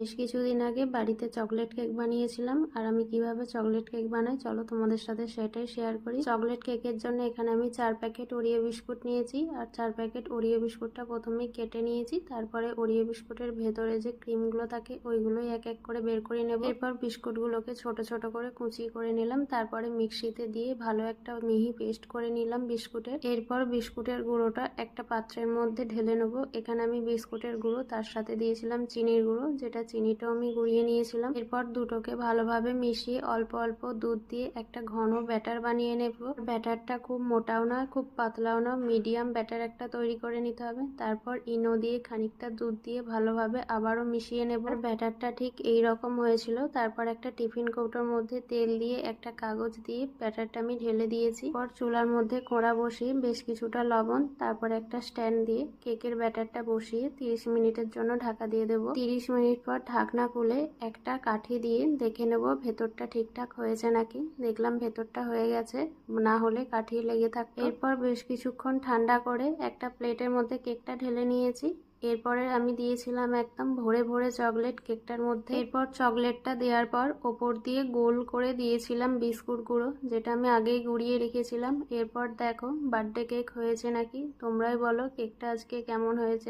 বেশ কিছুদিন আগে বাড়িতে চকলেট কেক বানিয়েছিলাম, আর আমি কিভাবে চকলেট কেক বানাই চলো তোমাদের সাথে সেটাই শেয়ার করি। চকলেট কেকের জন্য এখানে আমি 4 প্যাকেট ওরিও বিস্কুট নিয়েছি, আর 4 প্যাকেট ওরিও বিস্কুটটা প্রথমেই কেটে নিয়েছি। তারপরে ওরিও বিস্কুটের ভেতরে যে ক্রিমগুলো থাকে ওইগুলোই এক এক করে বের করে নেব। এরপর বিস্কুটগুলোকে ছোট ছোট করে কুচি করে নিলাম, তারপরে মিক্সিতে দিয়ে ভালো একটা মিহি পেস্ট করে নিলাম বিস্কুটের। এরপর বিস্কুটের গুঁড়োটা একটা পাত্রের মধ্যে ঢেলে নেবো। এখানে আমি বিস্কুটের গুঁড়ো তার সাথে দিয়েছিলাম চিনির গুঁড়ো, যেটা চিনিটাও আমি গুঁড়িয়ে নিয়েছিলাম। এরপর দুটোকে ভালোভাবে মিশিয়ে অল্প অল্প দুধ দিয়ে একটা ঘন ব্যাটার বানিয়ে নেব। ব্যাটারটা খুব মোটাও না খুব পাতলাও না, মিডিয়াম ব্যাটার একটা তৈরি করে নিতে হবে। তারপর ইনো দিয়ে খানিকটা দুধ দিয়ে ভালোভাবে আবারও মিশিয়ে নেব। ব্যাটারটা ঠিক এই রকম হয়েছিল। তারপর একটা টিফিন কৌটোর মধ্যে তেল দিয়ে একটা কাগজ দিয়ে ব্যাটারটা আমি ঢেলে দিয়েছি। পর চুলার মধ্যে কড়া বসিয়ে বেশ কিছুটা লবণ, তারপর একটা স্ট্যান্ড দিয়ে কেকের ব্যাটারটা বসিয়ে 30 মিনিটের জন্য ঢাকা দিয়ে দেবো। 30 মিনিট পর ঢাকনা খুলে একটা কাঠি দিয়ে দেখে নেব ভেতরটা ঠিকঠাক হয়েছে নাকি। দেখলাম ভেতরটা হয়ে গেছে, না হলে কাঠি লেগে থাকতো। এরপর বেশ কিছুক্ষণ ঠান্ডা করে একটা প্লেটের মধ্যে কেকটা ঢেলে নিয়েছি। এরপরে আমি দিয়েছিলাম একদম ভরে ভরে চকলেট কেকটার মধ্যে। এরপর চকলেটটা দেওয়ার পর ওপর দিয়ে গোল করে দিয়েছিলাম বিস্কুট গুঁড়ো, যেটা আমি আগেই গুঁড়িয়ে রেখেছিলাম। এরপর দেখো বার্থডে কেক হয়েছে নাকি, তোমরাই বলো কেকটা আজকে কেমন হয়েছে।